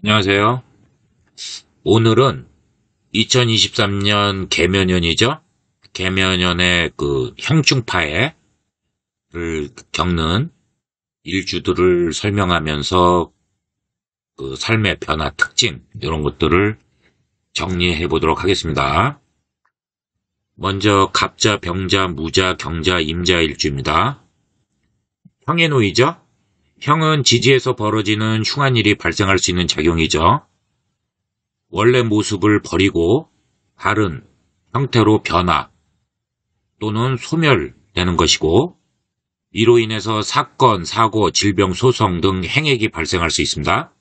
안녕하세요. 오늘은 2023년 개묘년이죠. 개묘년의 그 형충파해를 겪는 일주들을 설명하면서 그 삶의 변화 특징 이런 것들을 정리해 보도록 하겠습니다. 먼저 갑자, 병자, 무자, 경자, 임자 일주입니다. 형의 노이죠. 형은 지지에서 벌어지는 흉한 일이 발생할 수 있는 작용이죠. 원래 모습을 버리고 다른 형태로 변화 또는 소멸되는 것이고, 이로 인해서 사건, 사고, 질병, 소송 등 행액이 발생할 수 있습니다.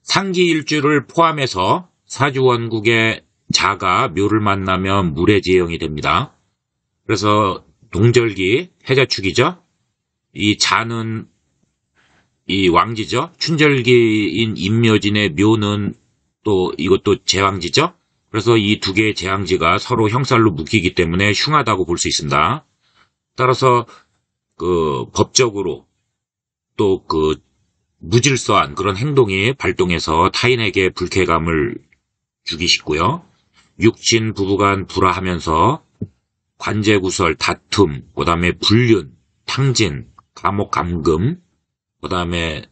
상기일주를 포함해서 사주원국의 자가 묘를 만나면 물의 지형이 됩니다. 그래서 동절기 해자축이죠. 이 자는 이 왕지죠. 춘절기인 임묘진의 묘는 또 이것도 제왕지죠. 그래서 이 두 개의 제왕지가 서로 형살로 묶이기 때문에 흉하다고 볼 수 있습니다. 따라서 그 법적으로 또 그 무질서한 그런 행동이 발동해서 타인에게 불쾌감을 주기 쉽고요. 육친 부부간 불화하면서 관제구설, 다툼, 그 다음에 불륜, 탕진, 감옥, 감금, 그 다음에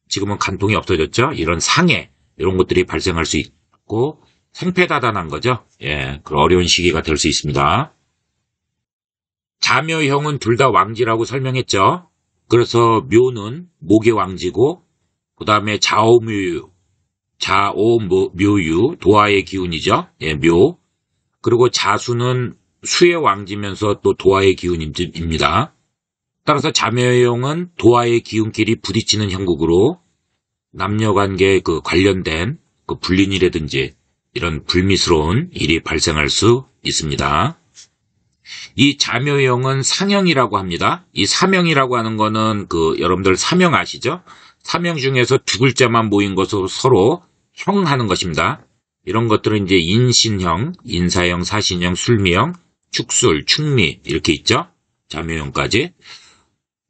지금은 간통이 없어졌죠. 이런 상해, 이런 것들이 발생할 수 있고, 생패다단한 거죠. 예, 그 어려운 시기가 될 수 있습니다. 자묘형은 둘 다 왕지라고 설명했죠. 그래서 묘는 목의 왕지고, 그 다음에 자오묘유, 자오묘유, 도화의 기운이죠. 예, 묘. 그리고 자수는 수의 왕지면서 또 도화의 기운입니다. 따라서 자묘형은 도화의 기운끼리 부딪히는 형국으로 남녀관계에 그 관련된 그 불륜이라든지 이런 불미스러운 일이 발생할 수 있습니다. 이 자묘형은 상형이라고 합니다. 이 사명이라고 하는 거는 그 여러분들 사명 아시죠? 사명 중에서 두 글자만 모인 것으로 서로 형하는 것입니다. 이런 것들은 이제 인신형, 인사형, 사신형, 술미형, 축술, 축미 이렇게 있죠. 자묘형까지.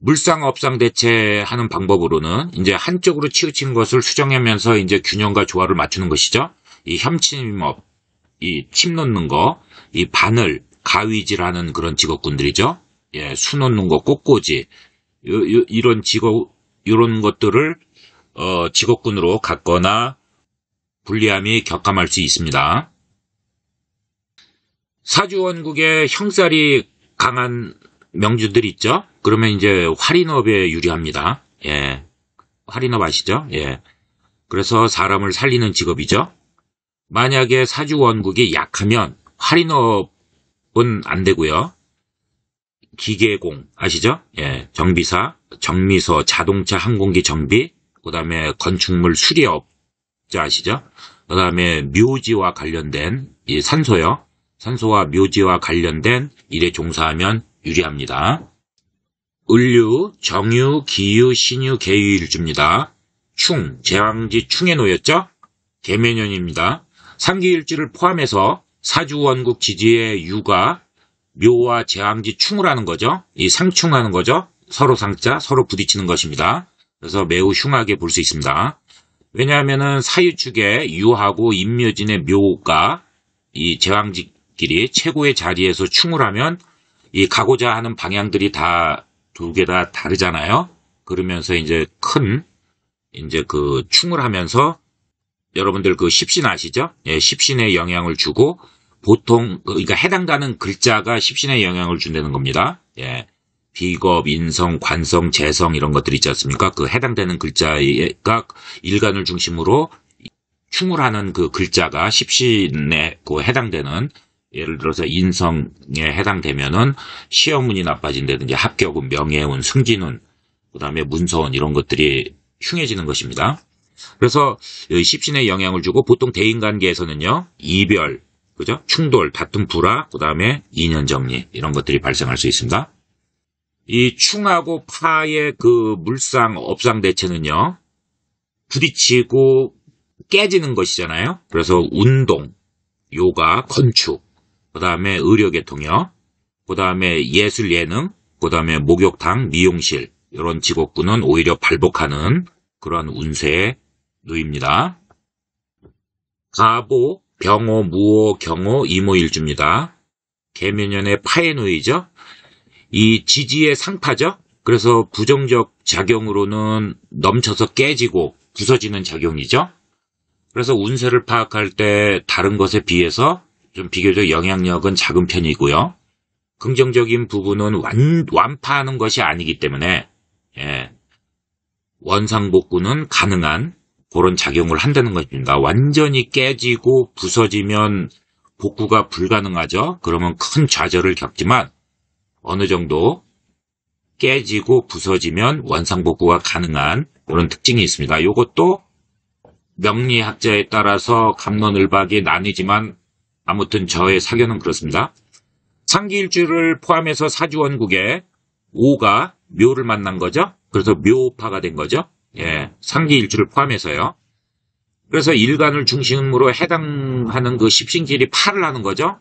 물상업상 대체하는 방법으로는 이제 한쪽으로 치우친 것을 수정하면서 이제 균형과 조화를 맞추는 것이죠. 이 협침업, 이 침 놓는 거, 이 바늘, 가위질하는 그런 직업군들이죠. 예, 수 놓는 거, 꽃꽂이 이런 것들을 직업군으로 갖거나 불리함이 격감할 수 있습니다. 사주원국에 형살이 강한 명주들 있죠? 그러면 이제 활인업에 유리합니다. 예. 활인업 아시죠? 예. 그래서 사람을 살리는 직업이죠. 만약에 사주원국이 약하면 활인업은 안 되고요. 기계공 아시죠? 예. 정비사, 정미서, 자동차, 항공기 정비, 그 다음에 건축물 수리업자 아시죠? 그 다음에 묘지와 관련된 이 산소요. 산소와 묘지와 관련된 일에 종사하면 유리합니다. 을류, 정유, 기유, 신유, 계유일주입니다. 충, 제왕지 충에 놓였죠? 개묘년입니다. 상기일주를 포함해서 사주원국 지지의 유가 묘와 제왕지 충을 하는 거죠. 이 상충하는 거죠. 서로 상자, 서로 부딪히는 것입니다. 그래서 매우 흉하게 볼 수 있습니다. 왜냐하면은 사유축의 유하고 임묘진의 묘가 이 제왕지끼리 최고의 자리에서 충을 하면 이 가고자 하는 방향들이 다 두 개 다 다르잖아요. 그러면서 이제 이제 그 충을 하면서 여러분들 그 십신 아시죠? 예, 십신에 영향을 주고 보통 그러니까 해당되는 글자가 십신에 영향을 준다는 겁니다. 예. 비겁, 인성, 관성, 재성 이런 것들 있지 않습니까? 그 해당되는 글자가 일간을 중심으로 충을 하는 그 글자가 십신에 그 해당되는 예를 들어서 인성에 해당되면은 시험운이 나빠진다든지 합격운, 명예운, 승진운, 그 다음에 문서운 이런 것들이 흉해지는 것입니다. 그래서 십신에 영향을 주고 보통 대인관계에서는요, 이별, 그죠? 충돌, 다툼, 불화, 그 다음에 인연 정리 이런 것들이 발생할 수 있습니다. 이 충하고 파의 그 물상, 업상 대체는요, 부딪히고 깨지는 것이잖아요. 그래서 운동, 요가, 건축, 그 다음에 의료계통이요. 그 다음에 예술 예능, 그 다음에 목욕탕, 미용실 이런 직업군은 오히려 발복하는 그런 운세의 누입니다. 가보, 병호, 무호, 경호, 이모일주입니다. 계면연의 파의 누이죠. 이 지지의 상파죠. 그래서 부정적 작용으로는 넘쳐서 깨지고 부서지는 작용이죠. 그래서 운세를 파악할 때 다른 것에 비해서 좀 비교적 영향력은 작은 편이고요. 긍정적인 부분은 완파하는 것이 아니기 때문에 원상복구는 가능한 그런 작용을 한다는 것입니다. 완전히 깨지고 부서지면 복구가 불가능하죠. 그러면 큰 좌절을 겪지만 어느 정도 깨지고 부서지면 원상복구가 가능한 그런 특징이 있습니다. 이것도 명리학자에 따라서 갑론을박이 나뉘지만 아무튼 저의 사견은 그렇습니다. 상기일주를 포함해서 사주원국에 5가 묘를 만난 거죠. 그래서 묘파가 된 거죠. 상기일주를 포함해서요. 그래서 일간을 중심으로 해당하는 그 십신길이 파를 하는 거죠.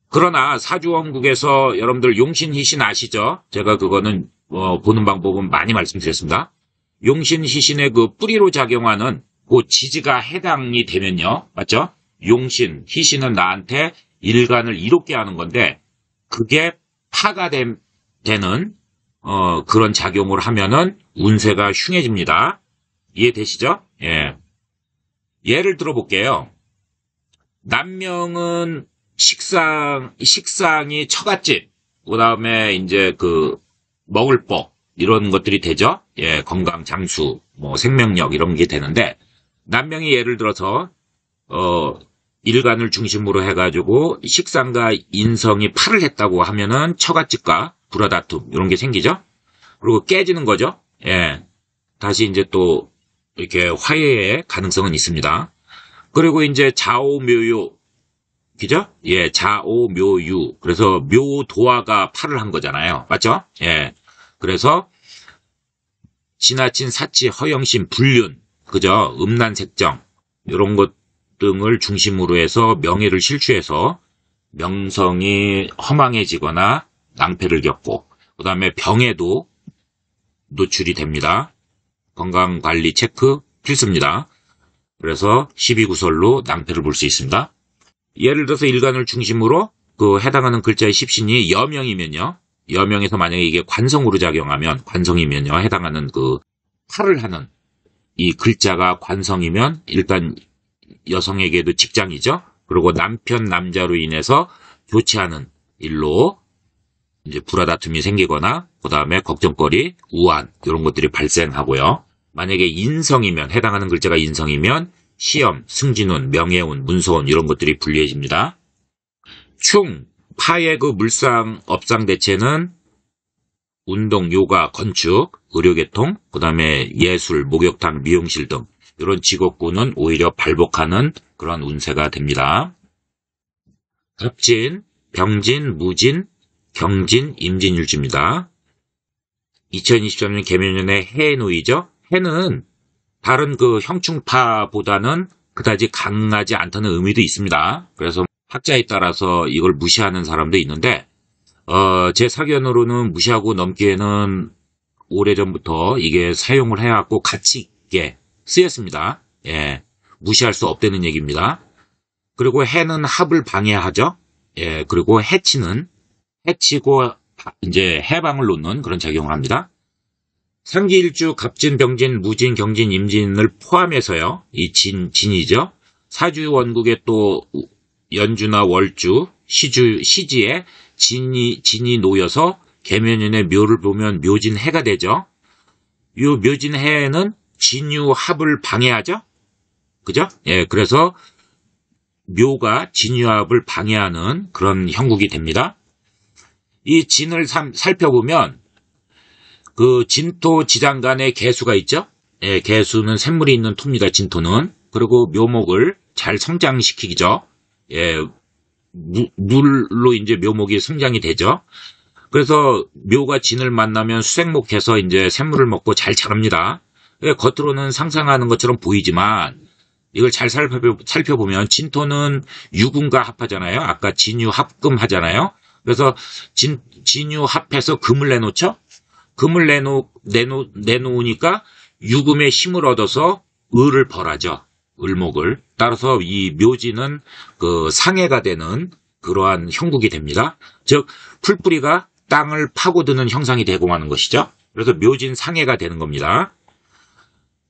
그러나 사주원국에서 여러분들 용신희신 아시죠? 제가 그거는 보는 방법은 많이 말씀드렸습니다. 용신희신의 그 뿌리로 작용하는 그 지지가 해당이 되면요. 맞죠? 용신, 희신은 나한테 일간을 이롭게 하는 건데 그게 파가 되는 그런 작용을 하면은 운세가 흉해집니다. 이해되시죠? 예를 들어볼게요. 남명은 식상이 처갓집, 그 다음에 이제 그 먹을 법 이런 것들이 되죠. 건강, 장수, 뭐 생명력 이런 게 되는데 남명이 예를 들어서 일간을 중심으로 해가지고 식상과 인성이 파를 했다고 하면은 처갓집과 불화다툼 이런 게 생기죠. 그리고 깨지는 거죠. 다시 이제 또 이렇게 화해의 가능성은 있습니다. 그리고 이제 자오묘요, 그죠? 자오묘유. 그래서 묘도화가 파를 한 거잖아요. 맞죠? 그래서 지나친 사치, 허영심, 불륜, 그죠? 음란색정 이런 것 등을 중심으로 해서 명예를 실추해서 명성이 허망해지거나 낭패를 겪고 그 다음에 병에도 노출이 됩니다. 건강관리 체크 필수입니다. 그래서 12구설로 낭패를 볼 수 있습니다. 예를 들어서 일간을 중심으로 그 해당하는 글자의 십신이 여명이면요. 여명에서 만약에 이게 관성으로 작용하면 관성이면요. 해당하는 그 팔을 하는 이 글자가 관성이면 일단 여성에게도 직장이죠. 그리고 남편 남자로 인해서 교체하는 일로 이제 불화다툼이 생기거나 그 다음에 걱정거리, 우한 이런 것들이 발생하고요. 만약에 인성이면 해당하는 글자가 인성이면 시험, 승진운, 명예운, 문서운 이런 것들이 불리해집니다. 충, 파의 그 물상, 업상 대체는 운동, 요가, 건축, 의료계통, 그 다음에 예술, 목욕탕, 미용실 등 이런 직업군은 오히려 발복하는 그런 운세가 됩니다. 갑진, 병진, 무진, 경진, 임진일주입니다. 2023년 계면년의 해의 노이죠. 해는 다른 그 형충파보다는 그다지 강하지 않다는 의미도 있습니다. 그래서 학자에 따라서 이걸 무시하는 사람도 있는데 제 사견으로는 무시하고 넘기에는 오래전부터 이게 사용을 해왔고 가치 있게 쓰였습니다. 무시할 수 없다는 얘기입니다. 그리고 해는 합을 방해하죠. 그리고 해치고 이제 해방을 놓는 그런 작용을 합니다. 상기일주, 갑진, 병진, 무진, 경진, 임진을 포함해서요. 이 진이죠. 사주원국에 또 연주나 월주, 시지에 진이 놓여서 계면연의 묘를 보면 묘진해가 되죠. 이 묘진해는 진유합을 방해하죠. 그죠? 그래서 묘가 진유합을 방해하는 그런 형국이 됩니다. 이 진을 살펴보면 그 진토 지장간의 개수가 있죠. 개수는 샘물이 있는 토입니다. 진토는. 그리고 묘목을 잘 성장시키죠. 물로 이제 묘목이 성장이 되죠. 그래서 묘가 진을 만나면 수생목해서 이제 샘물을 먹고 잘 자랍니다. 겉으로는 상상하는 것처럼 보이지만 이걸 잘 살펴보면 진토는 유금과 합하잖아요. 아까 진유합금 하잖아요. 그래서 진유합해서 금을 내놓죠. 금을 내놓으니까 유금의 힘을 얻어서 을을 벌하죠. 을목을. 따라서 이 묘지는 그 상해가 되는 그러한 형국이 됩니다. 즉 풀뿌리가 땅을 파고드는 형상이 되고 하는 것이죠. 그래서 묘진 상해가 되는 겁니다.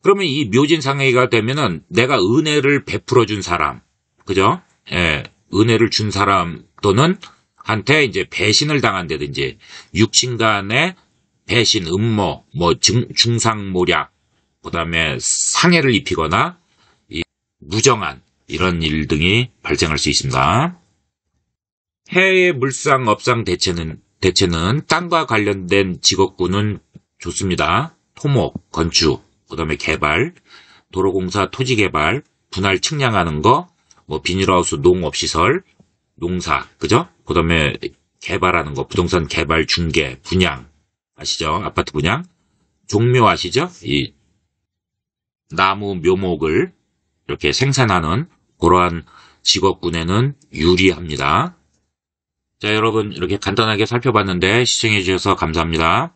그러면 이 묘진 상해가 되면은 내가 은혜를 베풀어 준 사람, 그죠? 예, 은혜를 준 사람 또는 한테 이제 배신을 당한다든지 육신 간의 배신, 음모, 뭐 중상모략, 그다음에 상해를 입히거나 이 무정한 이런 일 등이 발생할 수 있습니다. 해의 물상, 업상 대체는 땅과 관련된 직업군은 좋습니다. 토목, 건축, 그다음에 개발, 도로공사, 토지개발, 분할 측량하는 거, 뭐 비닐하우스, 농업시설, 농사, 그죠? 그다음에 개발하는 거, 부동산 개발, 중개, 분양 아시죠? 아파트 분양, 종묘 아시죠? 이 나무 묘목을 이렇게 생산하는 그러한 직업군에는 유리합니다. 자, 여러분 이렇게 간단하게 살펴봤는데 시청해 주셔서 감사합니다.